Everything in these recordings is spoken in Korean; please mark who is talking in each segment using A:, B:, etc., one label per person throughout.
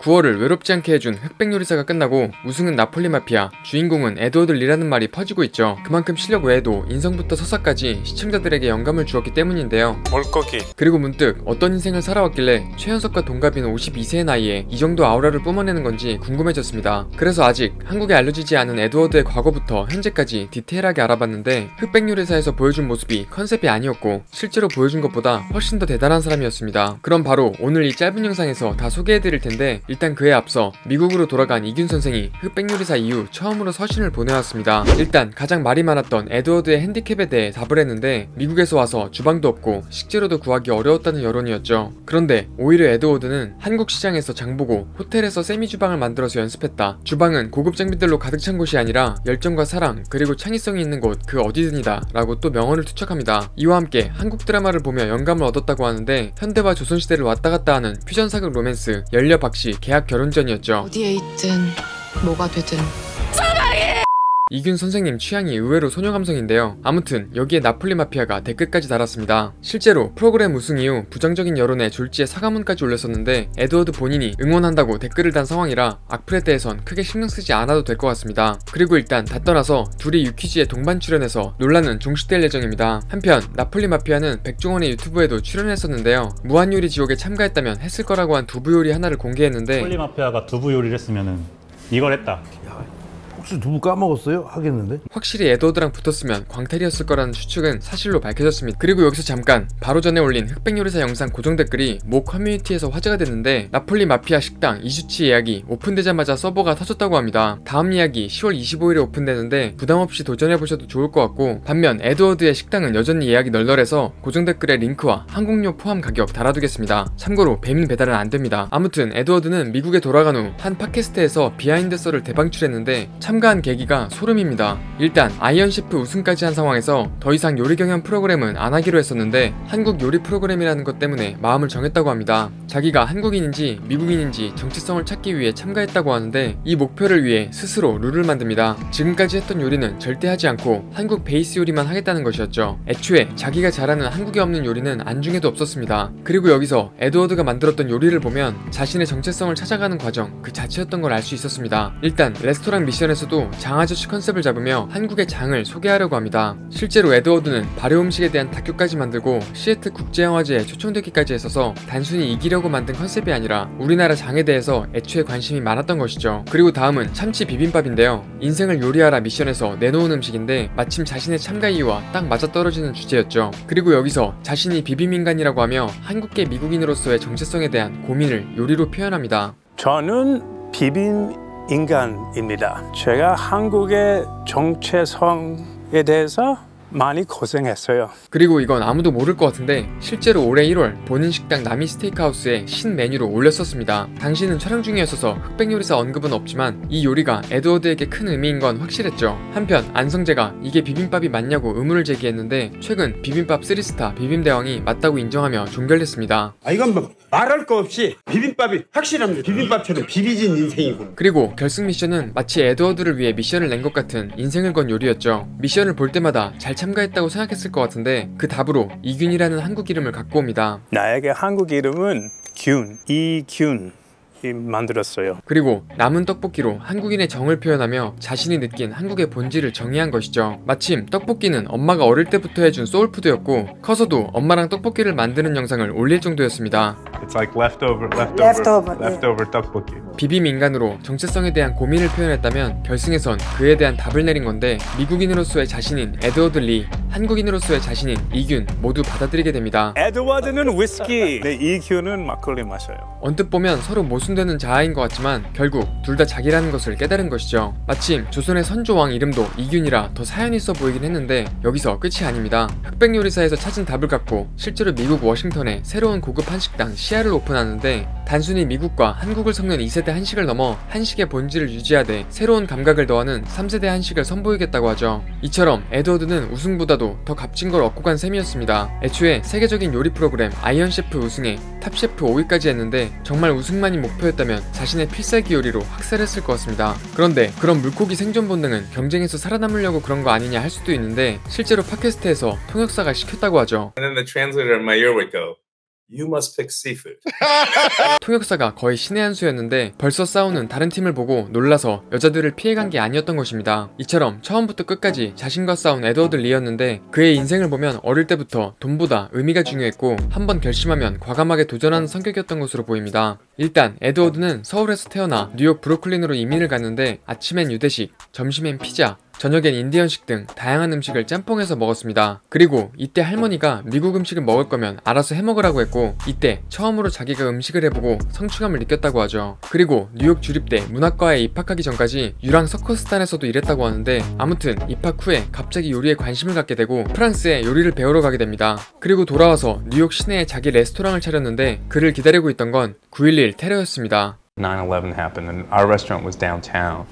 A: 9월을 외롭지 않게 해준 흑백 요리사가 끝나고 우승은 나폴리 마피아, 주인공은 에드워드 리라는 말이 퍼지고 있죠. 그만큼 실력 외에도 인성부터 서사까지 시청자들에게 영감을 주었기 때문인데요.
B: 물고기.
A: 그리고 문득 어떤 인생을 살아왔길래 최현석과 동갑인 52세의 나이에 이 정도 아우라를 뿜어내는 건지 궁금해졌습니다. 그래서 아직 한국에 알려지지 않은 에드워드의 과거부터 현재까지 디테일하게 알아봤는데 흑백 요리사에서 보여준 모습이 컨셉이 아니었고 실제로 보여준 것보다 훨씬 더 대단한 사람이었습니다. 그럼 바로 오늘 이 짧은 영상에서 다 소개해드릴 텐데 일단 그에 앞서 미국으로 돌아간 이균 선생이 흑백 요리사 이후 처음으로 서신을 보내왔습니다. 일단 가장 말이 많았던 에드워드의 핸디캡에 대해 답을 했는데 미국에서 와서 주방도 없고 식재료도 구하기 어려웠다는 여론이었죠. 그런데 오히려 에드워드는 한국 시장에서 장보고 호텔에서 세미 주방을 만들어서 연습했다. 주방은 고급 장비들로 가득 찬 곳이 아니라 열정과 사랑 그리고 창의성이 있는 곳 그 어디든이다 라고 또 명언을 투척합니다. 이와 함께 한국 드라마를 보며 영감을 얻었다고 하는데 현대와 조선시대를 왔다갔다 하는 퓨전사극 로맨스 열려박씨 계약 결혼전이었죠.
C: 어디에 있든 뭐가 되든
A: 이균 선생님 취향이 의외로 소녀감성인데요. 아무튼 여기에 나폴리 마피아가 댓글까지 달았습니다. 실제로 프로그램 우승 이후 부정적인 여론에 졸지에 사과문까지 올렸었는데 에드워드 본인이 응원한다고 댓글을 단 상황이라 악플에 대해선 크게 신경쓰지 않아도 될 것 같습니다. 그리고 일단 다 떠나서 둘이 유퀴즈에 동반 출연해서 논란은 종식될 예정입니다. 한편 나폴리 마피아는 백종원의 유튜브에도 출연했었는데요. 무한요리 지옥에 참가했다면 했을 거라고 한 두부 요리 하나를 공개했는데
D: 나폴리 마피아가 두부 요리를 했으면은 이걸 했다.
E: 혹시 두부 까먹었어요? 하겠는데?
A: 확실히 에드워드랑 붙었으면 광탈이었을 거라는 추측은 사실로 밝혀졌습니다. 그리고 여기서 잠깐 바로 전에 올린 흑백 요리사 영상 고정 댓글이 모 커뮤니티에서 화제가 됐는데 나폴리 마피아 식당 2주치 예약이 오픈되자마자 서버가 터졌다고 합니다. 다음 예약이 10월 25일에 오픈되는데 부담없이 도전해보셔도 좋을 것 같고 반면 에드워드의 식당은 여전히 예약이 널널해서 고정 댓글에 링크와 항공료 포함 가격 달아두겠습니다. 참고로 배민 배달은 안됩니다. 아무튼 에드워드는 미국에 돌아간 후 한 팟캐스트에서 비하인드 썰을 대방출했는데 참가한 계기가 소름입니다. 일단 아이언셰프 우승까지 한 상황에서 더 이상 요리 경연 프로그램은 안 하기로 했었는데 한국 요리 프로그램이라는 것 때문에 마음을 정했다고 합니다. 자기가 한국인인지 미국인인지 정체성을 찾기 위해 참가했다고 하는데 이 목표를 위해 스스로 룰을 만듭니다. 지금까지 했던 요리는 절대 하지 않고 한국 베이스 요리만 하겠다는 것이었죠. 애초에 자기가 잘하는 한국에 없는 요리는 안중에도 없었습니다. 그리고 여기서 에드워드가 만들었던 요리를 보면 자신의 정체성을 찾아가는 과정 그 자체였던 걸 알 수 있었습니다. 일단 레스토랑 미션에서도 장아저씨 컨셉을 잡으며 한국의 장을 소개하려고 합니다. 실제로 에드워드는 발효 음식에 대한 다큐까지 만들고 시애틀 국제영화제에 초청되기까지 했어서 단순히 이기려고 만든 컨셉이 아니라 우리나라 장에 대해서 애초에 관심이 많았던 것이죠. 그리고 다음은 참치 비빔밥인데요. 인생을 요리하라 미션에서 내놓은 음식인데 마침 자신의 참가 이유와 딱 맞아떨어지는 주제였죠. 그리고 여기서 자신이 비빔인간이라고 하며 한국계 미국인으로서의 정체성에 대한 고민을 요리로 표현합니다.
B: 저는 비빔 인간입니다. 제가 한국의 정체성에 대해서 많이 고생했어요.
A: 그리고 이건 아무도 모를 것 같은데 실제로 올해 1월 본인 식당 나미 스테이크하우스에 신메뉴로 올렸었습니다. 당시는 촬영 중이었어서 흑백 요리사 언급은 없지만 이 요리가 에드워드에게 큰 의미인 건 확실했죠. 한편 안성재가 이게 비빔밥이 맞냐고 의문을 제기했는데 최근 비빔밥 3스타 비빔대왕이 맞다고 인정하며 종결됐습니다.
F: 이건 뭐 말할 거 없이 비빔밥이 확실합니다. 비빔밥처럼 비비진 인생이고.
A: 그리고 결승 미션은 마치 에드워드를 위해 미션을 낸 것 같은 인생을 건 요리였죠. 미션을 볼 때마다 잘 참가했다고 생각했을 것 같은데 그 답으로 이균이라는 한국 이름을 갖고 옵니다.
B: 나에게 한국 이름은 균, 이균 만들었어요.
A: 그리고 남은 떡볶이로 한국인의 정을 표현하며 자신이 느낀 한국의 본질을 정의한 것이죠. 마침 떡볶이는 엄마가 어릴 때부터 해준 소울푸드였고 커서도 엄마랑 떡볶이를 만드는 영상을 올릴 정도였습니다.
G: It's like leftover 떡볶이.
A: 비빔 인간으로 정체성에 대한 고민을 표현했다면 결승에선 그에 대한 답을 내린 건데 미국인으로서의 자신인 에드워드 리, 한국인으로서의 자신인 이균 모두 받아들이게 됩니다.
B: 에드워드는 위스키, 이균은 막걸리 마셔요.
A: 언뜻 보면 서로 모순되는 자아인 것 같지만 결국 둘 다 자기라는 것을 깨달은 것이죠. 마침 조선의 선조왕 이름도 이균이라 더 사연이 있어 보이긴 했는데 여기서 끝이 아닙니다. 흑백 요리사에서 찾은 답을 갖고 실제로 미국 워싱턴에 새로운 고급 한식당 시아를 오픈하는데 단순히 미국과 한국을 섞는 2세대 한식을 넘어 한식의 본질을 유지하되 새로운 감각을 더하는 3세대 한식을 선보이겠다고 하죠. 이처럼 에드워드는 우승보다도 더 값진 걸 얻고 간 셈이었습니다. 애초에 세계적인 요리 프로그램 아이언셰프 우승에 탑셰프 5위까지 했는데 정말 우승만이 목표였다면 자신의 필살기 요리로 학살했을 것 같습니다. 그런데 그런 물고기 생존 본능은 경쟁에서 살아남으려고 그런 거 아니냐 할 수도 있는데 실제로 팟캐스트에서 통역사가 시켰다고 하죠.
G: And then the translator in my ear would go,
H: You must pick seafood.
A: 통역사가 거의 신의 한 수였는데 벌써 싸우는 다른 팀을 보고 놀라서 여자들을 피해간 게 아니었던 것입니다. 이처럼 처음부터 끝까지 자신과 싸운 에드워드 리였는데 그의 인생을 보면 어릴 때부터 돈보다 의미가 중요했고 한번 결심하면 과감하게 도전하는 성격이었던 것으로 보입니다. 일단 에드워드는 서울에서 태어나 뉴욕 브루클린으로 이민을 갔는데 아침엔 유대식, 점심엔 피자, 저녁엔 인디언식 등 다양한 음식을 짬뽕해서 먹었습니다. 그리고 이때 할머니가 미국 음식을 먹을 거면 알아서 해먹으라고 했고 이때 처음으로 자기가 음식을 해보고 성취감을 느꼈다고 하죠. 그리고 뉴욕 주립대 문학과에 입학하기 전까지 유랑 서커스단에서도 일했다고 하는데 아무튼 입학 후에 갑자기 요리에 관심을 갖게 되고 프랑스에 요리를 배우러 가게 됩니다. 그리고 돌아와서 뉴욕 시내에 자기 레스토랑을 차렸는데 그를 기다리고 있던 건 9.11 테러였습니다.
G: 9/11 happened and our restaurant was downtown.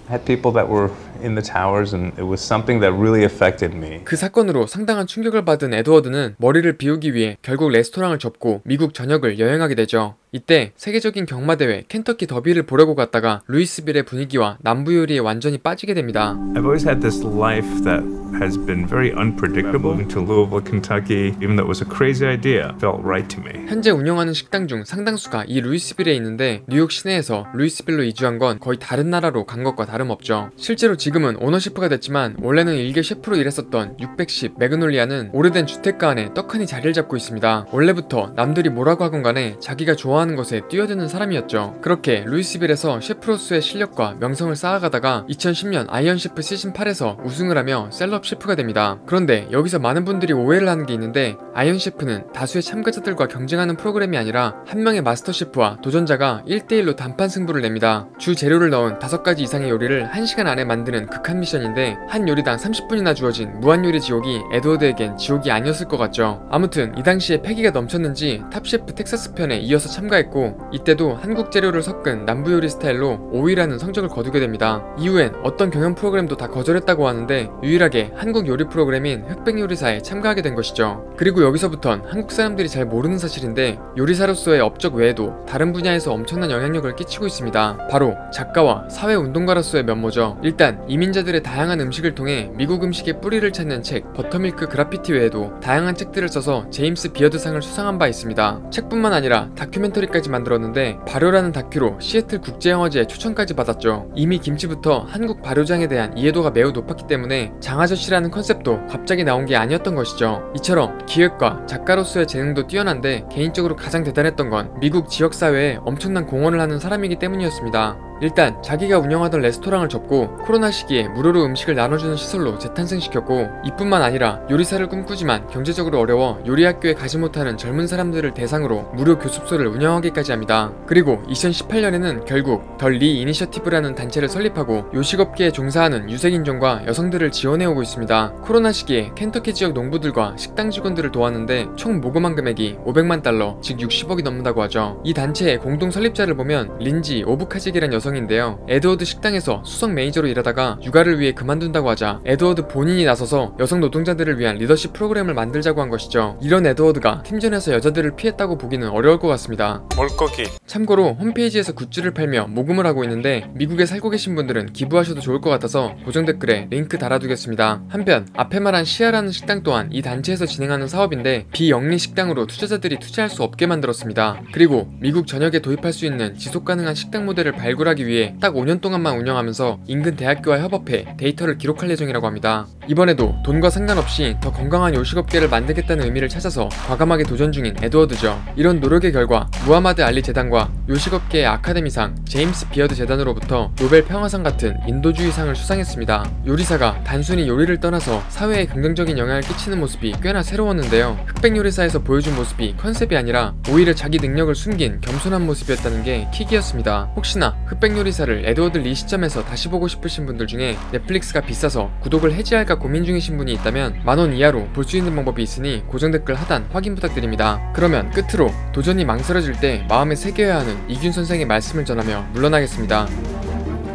G: I had people that were in the towers and it was something that really affected me.
A: 그 사건으로 상당한 충격을 받은 에드워드는 머리를 비우기 위해 결국 레스토랑을 접고 미국 전역을 여행하게 되죠. 이때 세계적인 경마대회 켄터키 더비를 보려고 갔다가 루이스빌의 분위기와 남부 요리에 완전히 빠지게 됩니다.
I: I've always had this life that has been very unpredictable. Moving to Louisville, Kentucky, even though it was a crazy idea, felt right to me.
A: 현재 운영하는 식당 중 상당수가 이 루이스빌에 있는데 뉴욕 시내에서 루이스빌로 이주한 건 거의 다른 나라로 간 것과 다름없죠. 실제로 지금은 오너시프가 됐지만 원래는 일개 셰프로 일했었던 610 매그놀리아는 오래된 주택가 안에 떡하니 자리를 잡고 있습니다. 원래부터 남들이 뭐라고 하건 간에 자기가 좋아하는 것에 뛰어드는 사람이었죠. 그렇게 루이스빌에서 셰프로서의 실력과 명성을 쌓아가다가 2010년 아이언 셰프 시즌 8에서 우승을 하며 셀럽 셰프가 됩니다. 그런데 여기서 많은 분들이 오해를 하는 게 있는데 아이언 셰프는 다수의 참가자들과 경쟁하는 프로그램이 아니라 한 명의 마스터 셰프와 도전자가 1대1로 단판 승부를 냅니다. 주 재료를 넣은 5가지 이상의 요리를 1시간 안에 만드는 극한 미션인데 한 요리당 30분이나 주어진 무한요리 지옥이 에드워드에겐 지옥이 아니었을 것 같죠. 아무튼 이 당시에 패기가 넘쳤는지 탑셰프 텍사스 편에 이어서 참가했고 이때도 한국 재료를 섞은 남부 요리 스타일로 5위라는 성적을 거두게 됩니다. 이후엔 어떤 경연 프로그램도 다 거절했다고 하는데 유일하게 한국 요리 프로그램인 흑백 요리사에 참가하게 된 것이죠. 그리고 여기서부턴 한국 사람들이 잘 모르는 사실인데 요리사로서의 업적 외에도 다른 분야에서 엄청난 영향력을 끼치고 있습니다. 바로 작가와 사회운동가로서의 면모죠. 일단 이민자들의 다양한 음식을 통해 미국 음식의 뿌리를 찾는 책 버터밀크 그래피티 외에도 다양한 책들을 써서 제임스 비어드상을 수상한 바 있습니다. 책뿐만 아니라 다큐멘터리까지 만들었는데 발효라는 다큐로 시애틀 국제영화제에 초청까지 받았죠. 이미 김치부터 한국 발효장에 대한 이해도가 매우 높았기 때문에 장아저씨라는 컨셉도 갑자기 나온 게 아니었던 것이죠. 이처럼 기획과 작가로서의 재능도 뛰어난데 개인적으로 가장 대단했던 건 미국 지역사회에 엄청난 공헌을 하는 사람이기 때문이었습니다. 일단 자기가 운영하던 레스토랑을 접고 코로나 시기에 무료로 음식을 나눠주는 시설로 재탄생시켰고 이뿐만 아니라 요리사를 꿈꾸지만 경제적으로 어려워 요리학교에 가지 못하는 젊은 사람들을 대상으로 무료 교습소를 운영하기까지 합니다. 그리고 2018년에는 결국 더 리 이니셔티브라는 단체를 설립하고 요식업계에 종사하는 유색인종과 여성들을 지원해오고 있습니다. 코로나 시기에 켄터키 지역 농부들과 식당 직원들을 도왔는데 총 모금한 금액이 500만 달러, 즉 60억이 넘는다고 하죠. 이 단체의 공동 설립자를 보면 린지 오브카직이란 여성인데요. 에드워드 식당에서 수석 매니저로 일하다가 육아를 위해 그만둔다고 하자 에드워드 본인이 나서서 여성 노동자들을 위한 리더십 프로그램을 만들자고 한 것이죠. 이런 에드워드가 팀전에서 여자들을 피했다고 보기는 어려울 것 같습니다.
B: 물고기.
A: 참고로 홈페이지에서 굿즈를 팔며 모금을 하고 있는데 미국에 살고 계신 분들은 기부하셔도 좋을 것 같아서 고정 댓글에 링크 달아두겠습니다. 한편 앞에 말한 시아라는 식당 또한 이 단체에서 진행하는 사업인데 비영리 식당으로 투자자들이 투자할 수 없게 만들었습니다. 그리고 미국 전역에 도입할 수 있는 지속가능한 식당 모델을 발굴하기 위해 딱 5년 동안만 운영하면서 인근 대학교와 협업해 데이터를 기록할 예정이라고 합니다. 이번에도 돈과 상관없이 더 건강한 요식업계를 만들겠다는 의미를 찾아서 과감하게 도전 중인 에드워드죠. 이런 노력의 결과 무하마드 알리 재단과 요식업계의 아카데미상, 제임스 비어드 재단으로부터 노벨 평화상 같은 인도주의상을 수상했습니다. 요리사가 단순히 요리를 떠나서 사회에 긍정적인 영향을 끼치는 모습이 꽤나 새로웠는데요. 흑백 요리사에서 보여준 모습이 컨셉이 아니라 오히려 자기 능력을 숨긴 겸손한 모습이었다는 게 킥이었습니다. 혹시나 흑백 요리사를 에드워드 리 시점에서 다시 보고 싶으신 분들 중에 넷플릭스가 비싸서 구독을 해지할까 고민 중이신 분이 있다면 10,000원 이하로 볼 수 있는 방법이 있으니 고정 댓글 하단 확인 부탁드립니다. 그러면 끝으로 도전이 망설여질 때 마음에 새겨야 하는 이균 선생의 말씀을 전하며 물러나겠습니다.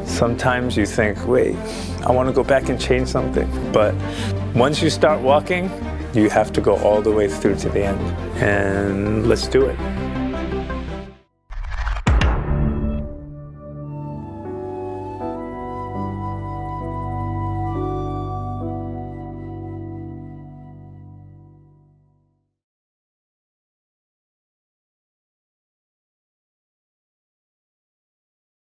H: Sometimes you think, wait, I want to go back and change something. But once you start walking, you have to go all the way through to the end. And let's do it.